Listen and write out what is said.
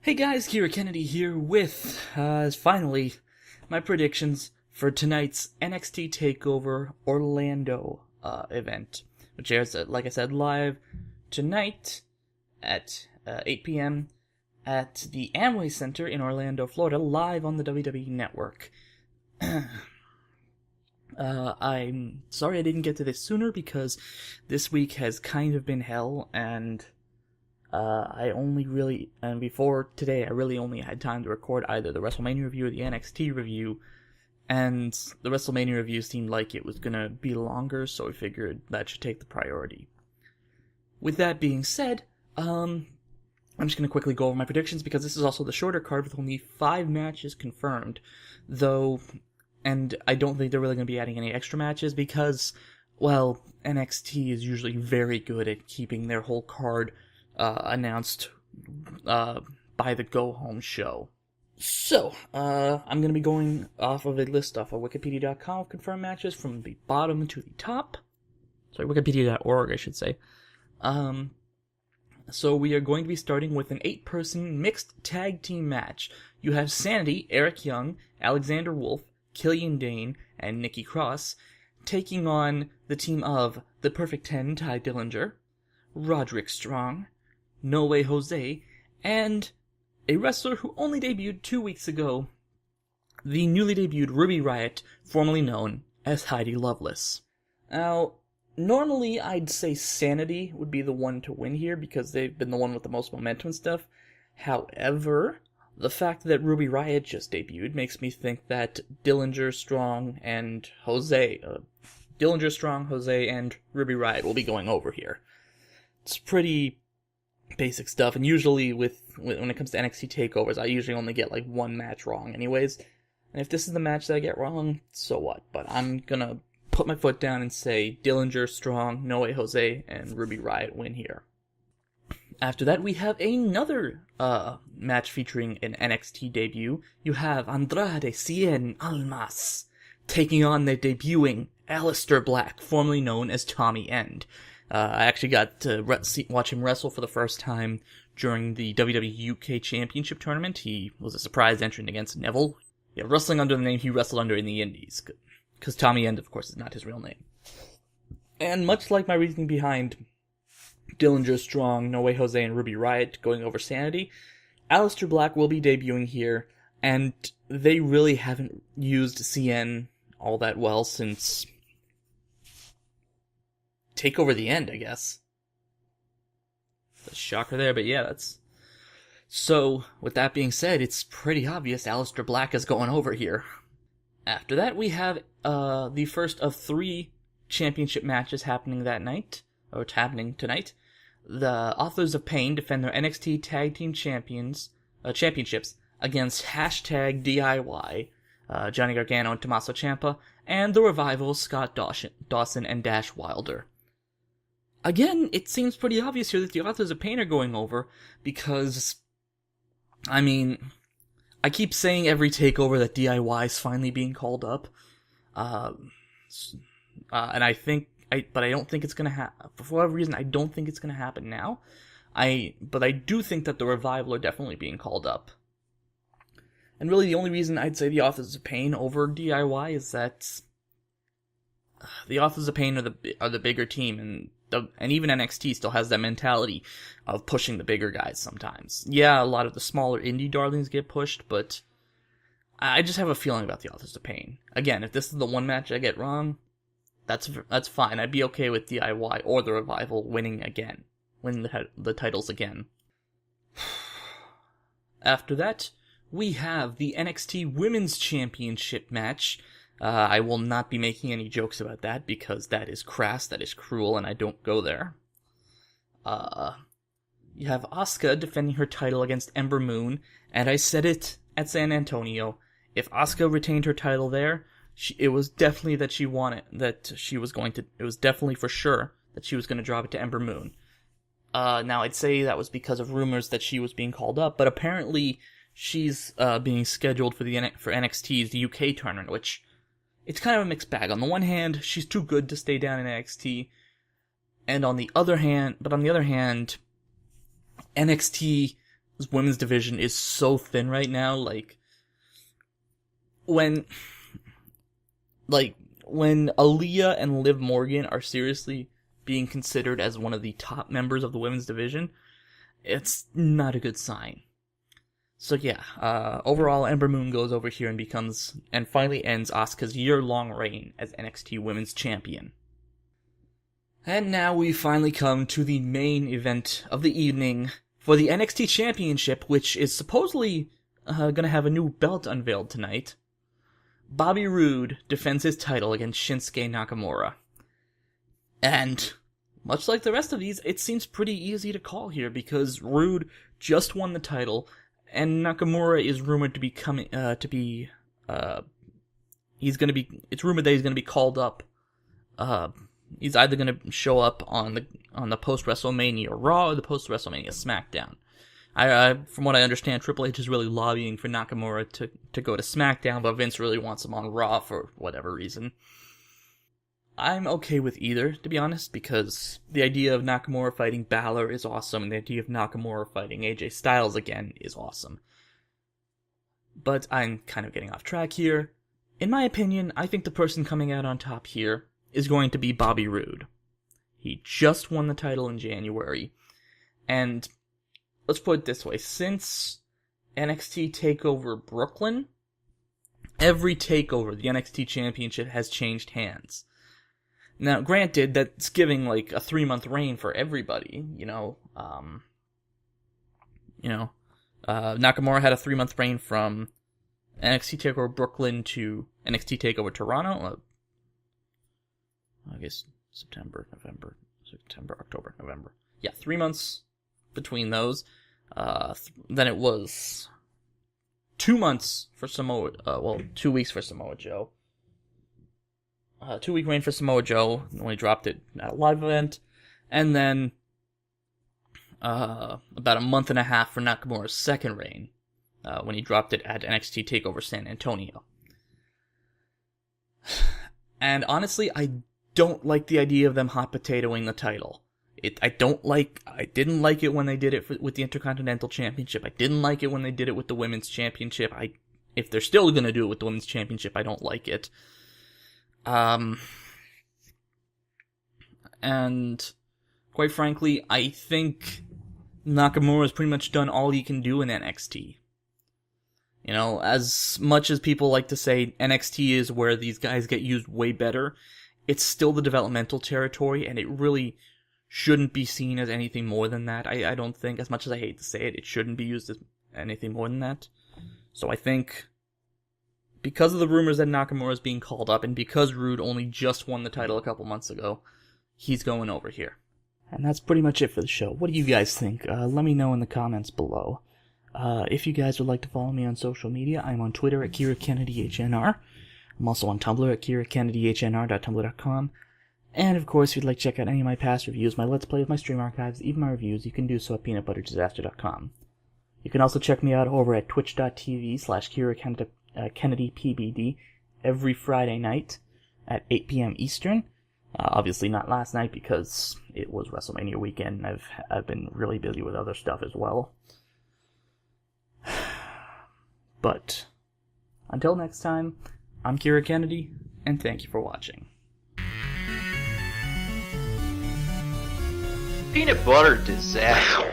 Hey guys, KiraKennedy here with, finally, my predictions for tonight's NXT Takeover Orlando, event, which airs, like I said, live tonight at, 8 p.m. at the Amway Center in Orlando, Florida, live on the WWE Network. I'm sorry I didn't get to this sooner because this week has kind of been hell, and before today, I really only had time to record either the WrestleMania review or the NXT review, and the WrestleMania review seemed like it was gonna be longer, so I figured that should take the priority. With that being said, I'm just gonna quickly go over my predictions, because this is also the shorter card with only 5 matches confirmed, and I don't think they're really gonna be adding any extra matches, because, well, NXT is usually very good at keeping their whole card announced by the go-home show. So, I'm going to be going off of a list off of Wikipedia.com of confirmed matches from the bottom to the top. Sorry, Wikipedia.org, I should say. So we are going to be starting with an 8-person mixed tag team match. You have Sanity, Eric Young, Alexander Wolf, Killian Dane, and Nikki Cross taking on the team of The Perfect 10, Ty Dillinger, Roderick Strong, No Way Jose, and a wrestler who only debuted 2 weeks ago, the newly debuted Ruby Riott, formerly known as Heidi Lovelace. Now, normally I'd say Sanity would be the one to win here because they've been the one with the most momentum and stuff. However, the fact that Ruby Riott just debuted makes me think that Dillinger, Strong, and Jose, and Ruby Riott will be going over here. It's pretty basic stuff, and usually when it comes to NXT takeovers, I usually only get like one match wrong anyways, and if this is the match that I get wrong, so what? But I'm gonna put my foot down and say Dillinger, Strong, No Way Jose, and Ruby Riott win here. After that, we have another match featuring an NXT debut. You have Andrade Cien Almas taking on their debuting Aleister Black, formerly known as Tommy End. I actually got to watch him wrestle for the first time during the WWE UK Championship Tournament. He was a surprise entrant against Neville. Yeah, wrestling under the name he wrestled under in the Indies, because Tommy End, of course, is not his real name. And much like my reasoning behind Dillinger, Strong, No Way Jose, and Ruby Riott going over Sanity, Aleister Black will be debuting here, and they really haven't used CN all that well since Takeover the End, I guess. The shocker there, but yeah, that's... So, with that being said, it's pretty obvious Aleister Black is going over here. After that, we have the first of 3 championship matches happening that night, or happening tonight. The Authors of Pain defend their NXT Tag Team Championships against #DIY, Johnny Gargano and Tommaso Ciampa, and the Revival, Scott Dawson and Dash Wilder. Again, it seems pretty obvious here that the Authors of Pain are going over, because, I mean, I keep saying every takeover that DIY is finally being called up, and but I don't think it's gonna happen. For whatever reason, I don't think it's gonna happen now. But I do think that the Revival are definitely being called up. And really, the only reason I'd say the Authors of Pain over DIY is that the Authors of Pain are the bigger team, and even NXT still has that mentality of pushing the bigger guys sometimes. Yeah, a lot of the smaller indie darlings get pushed, but I just have a feeling about the Authors of Pain. Again, if this is the one match I get wrong, that's fine. I'd be okay with DIY or the Revival winning the titles again. After that, we have the NXT Women's Championship match. I will not be making any jokes about that because that is crass, that is cruel, and I don't go there. You have Asuka defending her title against Ember Moon, and I said it at San Antonio. If Asuka retained her title there, it was definitely it was definitely for sure that she was going to drop it to Ember Moon. Now, I'd say that was because of rumors that she was being called up, but apparently she's being scheduled for NXT's the UK tournament, which... It's kind of a mixed bag. On the one hand, she's too good to stay down in NXT, and on the other hand, NXT's women's division is so thin right now. When Aaliyah and Liv Morgan are seriously being considered as one of the top members of the women's division, it's not a good sign. So yeah, overall, Ember Moon goes over here and finally ends Asuka's year-long reign as NXT Women's Champion. And now we finally come to the main event of the evening for the NXT Championship, which is supposedly gonna have a new belt unveiled tonight. Bobby Roode defends his title against Shinsuke Nakamura. And much like the rest of these, it seems pretty easy to call here because Roode just won the title, and Nakamura is rumored to be it's rumored that he's gonna be called up. He's either gonna show up on the post-WrestleMania Raw or the post-WrestleMania SmackDown. From what I understand, Triple H is really lobbying for Nakamura to go to SmackDown, but Vince really wants him on Raw for whatever reason. I'm okay with either, to be honest, because the idea of Nakamura fighting Balor is awesome, and the idea of Nakamura fighting AJ Styles again is awesome. But I'm kind of getting off track here. In my opinion, I think the person coming out on top here is going to be Bobby Roode. He just won the title in January, and let's put it this way, since NXT Takeover Brooklyn, every takeover, the NXT Championship has changed hands. Now, granted, that's giving, a 3-month reign for everybody, Nakamura had a 3-month reign from NXT TakeOver Brooklyn to NXT TakeOver Toronto, I guess September, October, November. Yeah, 3 months between those. Then it was 2 months for 2 weeks for Samoa Joe. 2-week reign for Samoa Joe when he dropped it at a live event. And then about a month and a half for Nakamura's second reign when he dropped it at NXT TakeOver San Antonio. And honestly, I don't like the idea of them hot potatoing the title. I didn't like it when they did it with the Intercontinental Championship. I didn't like it when they did it with the Women's Championship. If they're still going to do it with the Women's Championship, I don't like it. And quite frankly, I think Nakamura has pretty much done all he can do in NXT. As much as people like to say NXT is where these guys get used way better, it's still the developmental territory, and it really shouldn't be seen as anything more than that. I don't think, as much as I hate to say it, it shouldn't be used as anything more than that. So I think, because of the rumors that Nakamura is being called up, and because Roode only just won the title a couple months ago, he's going over here. And that's pretty much it for the show. What do you guys think? Let me know in the comments below. If you guys would like to follow me on social media, I'm on Twitter at KiraKennedyHNR. I'm also on Tumblr at KiraKennedyHNR.tumblr.com. And of course, if you'd like to check out any of my past reviews, my Let's Plays, my stream archives, even my reviews, you can do so at peanutbutterdisaster.com. You can also check me out over at twitch.tv/KiraKennedyPBD every Friday night at 8 p.m. Eastern. Obviously not last night because it was WrestleMania weekend and I've been really busy with other stuff as well. But until next time, I'm Kira Kennedy, and thank you for watching. Peanut butter disaster.